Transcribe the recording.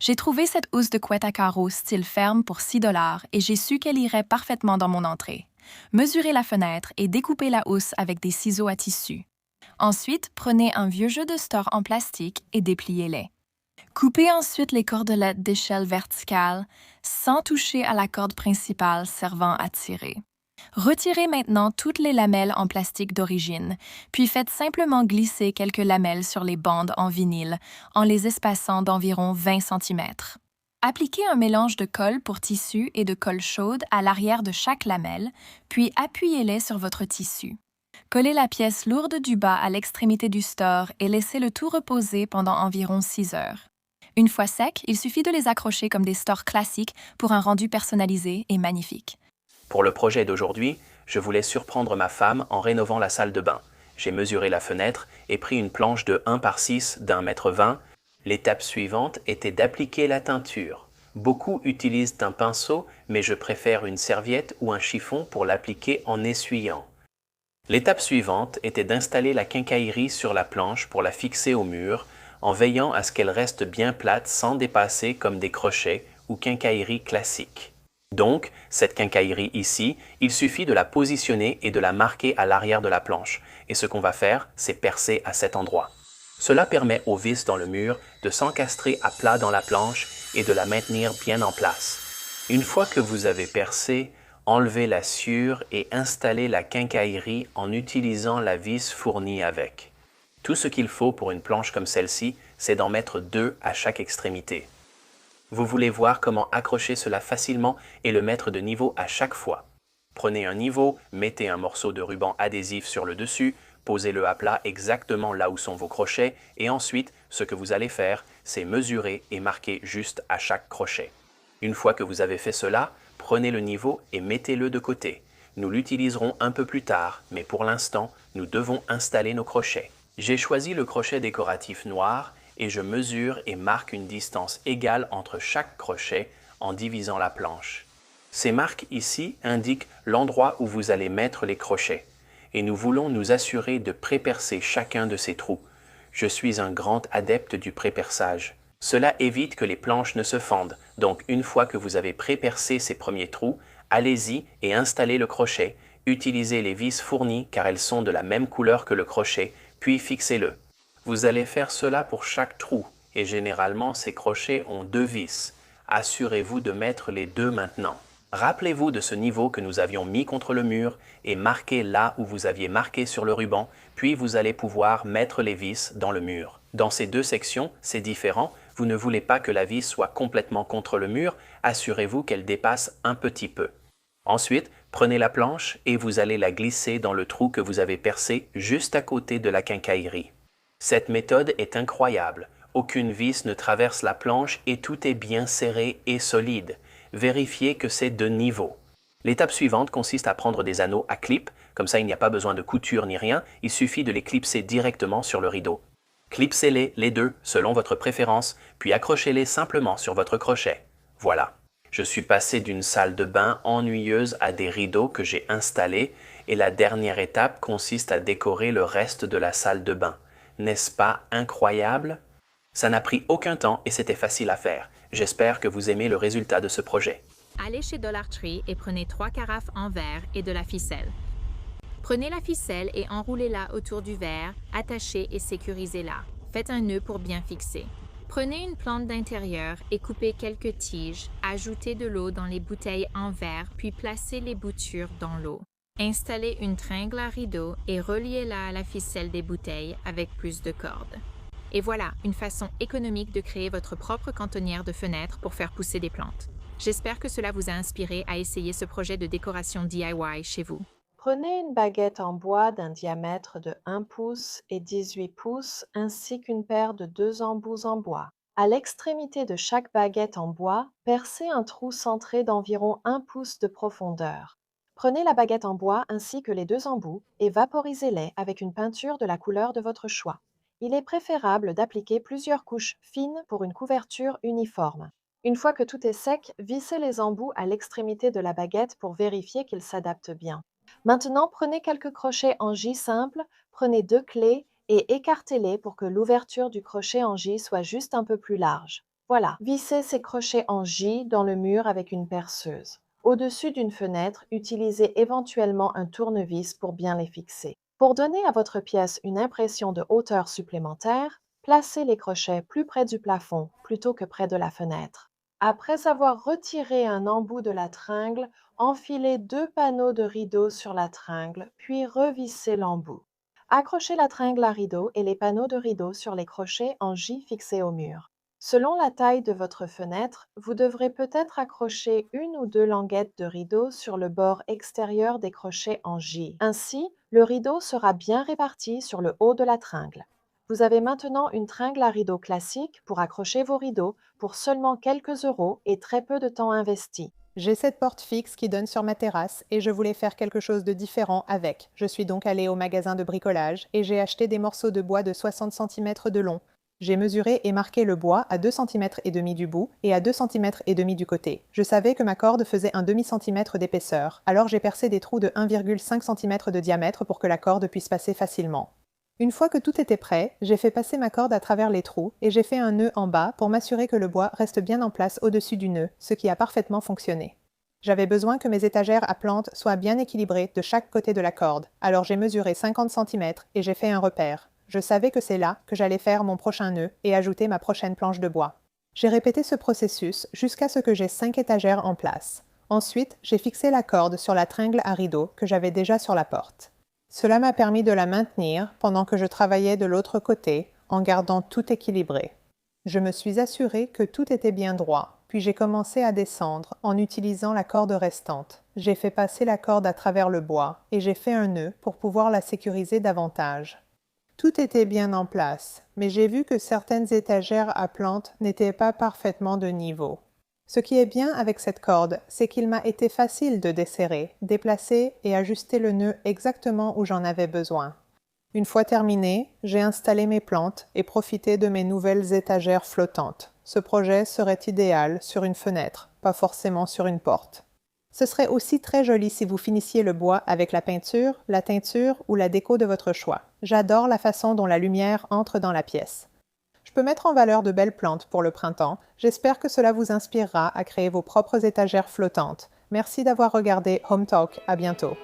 J'ai trouvé cette housse de couette à carreaux style ferme pour 6 et j'ai su qu'elle irait parfaitement dans mon entrée. Mesurez la fenêtre et découpez la housse avec des ciseaux à tissu. Ensuite, prenez un vieux jeu de store en plastique et dépliez-les. Coupez ensuite les cordelettes d'échelle verticale sans toucher à la corde principale servant à tirer. Retirez maintenant toutes les lamelles en plastique d'origine, puis faites simplement glisser quelques lamelles sur les bandes en vinyle en les espaçant d'environ 20 cm. Appliquez un mélange de colle pour tissu et de colle chaude à l'arrière de chaque lamelle, puis appuyez-les sur votre tissu. Collez la pièce lourde du bas à l'extrémité du store et laissez le tout reposer pendant environ 6 heures. Une fois secs, il suffit de les accrocher comme des stores classiques pour un rendu personnalisé et magnifique. Pour le projet d'aujourd'hui, je voulais surprendre ma femme en rénovant la salle de bain. J'ai mesuré la fenêtre et pris une planche de 1 par 6 d'1,20 m. L'étape suivante était d'appliquer la teinture. Beaucoup utilisent un pinceau, mais je préfère une serviette ou un chiffon pour l'appliquer en essuyant. L'étape suivante était d'installer la quincaillerie sur la planche pour la fixer au mur, en veillant à ce qu'elle reste bien plate sans dépasser comme des crochets ou quincaillerie classique. Donc, cette quincaillerie ici, il suffit de la positionner et de la marquer à l'arrière de la planche. Et ce qu'on va faire, c'est percer à cet endroit. Cela permet aux vis dans le mur de s'encastrer à plat dans la planche et de la maintenir bien en place. Une fois que vous avez percé, enlevez la sciure et installez la quincaillerie en utilisant la vis fournie avec. Tout ce qu'il faut pour une planche comme celle-ci, c'est d'en mettre 2 à chaque extrémité. Vous voulez voir comment accrocher cela facilement et le mettre de niveau à chaque fois. Prenez un niveau, mettez un morceau de ruban adhésif sur le dessus, posez-le à plat exactement là où sont vos crochets et ensuite, ce que vous allez faire, c'est mesurer et marquer juste à chaque crochet. Une fois que vous avez fait cela, prenez le niveau et mettez-le de côté. Nous l'utiliserons un peu plus tard, mais pour l'instant, nous devons installer nos crochets. J'ai choisi le crochet décoratif noir et je mesure et marque une distance égale entre chaque crochet en divisant la planche. Ces marques ici indiquent l'endroit où vous allez mettre les crochets et nous voulons nous assurer de pré-percer chacun de ces trous. Je suis un grand adepte du pré-perçage. Cela évite que les planches ne se fendent, donc une fois que vous avez pré-percé ces premiers trous, allez-y et installez le crochet. Utilisez les vis fournies car elles sont de la même couleur que le crochet, puis fixez-le. Vous allez faire cela pour chaque trou, et généralement ces crochets ont 2 vis. Assurez-vous de mettre les 2 maintenant. Rappelez-vous de ce niveau que nous avions mis contre le mur et marquez là où vous aviez marqué sur le ruban, puis vous allez pouvoir mettre les vis dans le mur. Dans ces 2 sections, c'est différent, vous ne voulez pas que la vis soit complètement contre le mur, assurez-vous qu'elle dépasse un petit peu. Ensuite, prenez la planche et vous allez la glisser dans le trou que vous avez percé juste à côté de la quincaillerie. Cette méthode est incroyable. Aucune vis ne traverse la planche et tout est bien serré et solide. Vérifiez que c'est de niveau. L'étape suivante consiste à prendre des anneaux à clip, comme ça il n'y a pas besoin de couture ni rien, il suffit de les clipser directement sur le rideau. Clipsez-les, les 2, selon votre préférence, puis accrochez-les simplement sur votre crochet. Voilà. Je suis passé d'une salle de bain ennuyeuse à des rideaux que j'ai installés et la dernière étape consiste à décorer le reste de la salle de bain. N'est-ce pas incroyable? Ça n'a pris aucun temps et c'était facile à faire. J'espère que vous aimez le résultat de ce projet. Allez chez Dollar Tree et prenez 3 carafes en verre et de la ficelle. Prenez la ficelle et enroulez-la autour du verre, attachez et sécurisez-la. Faites un nœud pour bien fixer. Prenez une plante d'intérieur et coupez quelques tiges, ajoutez de l'eau dans les bouteilles en verre puis placez les boutures dans l'eau. Installez une tringle à rideau et reliez-la à la ficelle des bouteilles avec plus de cordes. Et voilà, une façon économique de créer votre propre cantonnière de fenêtres pour faire pousser des plantes. J'espère que cela vous a inspiré à essayer ce projet de décoration DIY chez vous. Prenez une baguette en bois d'un diamètre de 1 pouce et 18 pouces ainsi qu'une paire de 2 embouts en bois. À l'extrémité de chaque baguette en bois, percez un trou centré d'environ 1 pouce de profondeur. Prenez la baguette en bois ainsi que les 2 embouts et vaporisez-les avec une peinture de la couleur de votre choix. Il est préférable d'appliquer plusieurs couches fines pour une couverture uniforme. Une fois que tout est sec, vissez les embouts à l'extrémité de la baguette pour vérifier qu'ils s'adaptent bien. Maintenant, prenez quelques crochets en J simple, prenez 2 clés et écartez-les pour que l'ouverture du crochet en J soit juste un peu plus large. Voilà, vissez ces crochets en J dans le mur avec une perceuse. Au-dessus d'une fenêtre, utilisez éventuellement un tournevis pour bien les fixer. Pour donner à votre pièce une impression de hauteur supplémentaire, placez les crochets plus près du plafond plutôt que près de la fenêtre. Après avoir retiré un embout de la tringle, enfilez 2 panneaux de rideau sur la tringle, puis revissez l'embout. Accrochez la tringle à rideau et les panneaux de rideau sur les crochets en J fixés au mur. Selon la taille de votre fenêtre, vous devrez peut-être accrocher 1 ou 2 languettes de rideau sur le bord extérieur des crochets en J. Ainsi, le rideau sera bien réparti sur le haut de la tringle. Vous avez maintenant une tringle à rideau classique pour accrocher vos rideaux pour seulement quelques euros et très peu de temps investi. J'ai cette porte fixe qui donne sur ma terrasse et je voulais faire quelque chose de différent avec. Je suis donc allée au magasin de bricolage et j'ai acheté des morceaux de bois de 60 cm de long. J'ai mesuré et marqué le bois à 2,5 cm du bout et à 2,5 cm du côté. Je savais que ma corde faisait un demi-centimètre d'épaisseur, alors j'ai percé des trous de 1,5 cm de diamètre pour que la corde puisse passer facilement. Une fois que tout était prêt, j'ai fait passer ma corde à travers les trous et j'ai fait un nœud en bas pour m'assurer que le bois reste bien en place au-dessus du nœud, ce qui a parfaitement fonctionné. J'avais besoin que mes étagères à plantes soient bien équilibrées de chaque côté de la corde, alors j'ai mesuré 50 cm et j'ai fait un repère. Je savais que c'est là que j'allais faire mon prochain nœud et ajouter ma prochaine planche de bois. J'ai répété ce processus jusqu'à ce que j'ai 5 étagères en place. Ensuite, j'ai fixé la corde sur la tringle à rideau que j'avais déjà sur la porte. Cela m'a permis de la maintenir pendant que je travaillais de l'autre côté en gardant tout équilibré. Je me suis assurée que tout était bien droit, puis j'ai commencé à descendre en utilisant la corde restante. J'ai fait passer la corde à travers le bois et j'ai fait un nœud pour pouvoir la sécuriser davantage. Tout était bien en place, mais j'ai vu que certaines étagères à plantes n'étaient pas parfaitement de niveau. Ce qui est bien avec cette corde, c'est qu'il m'a été facile de desserrer, déplacer et ajuster le nœud exactement où j'en avais besoin. Une fois terminé, j'ai installé mes plantes et profité de mes nouvelles étagères flottantes. Ce projet serait idéal sur une fenêtre, pas forcément sur une porte. Ce serait aussi très joli si vous finissiez le bois avec la peinture, la teinture ou la déco de votre choix. J'adore la façon dont la lumière entre dans la pièce. Je peux mettre en valeur de belles plantes pour le printemps. J'espère que cela vous inspirera à créer vos propres étagères flottantes. Merci d'avoir regardé Home Talk. À bientôt.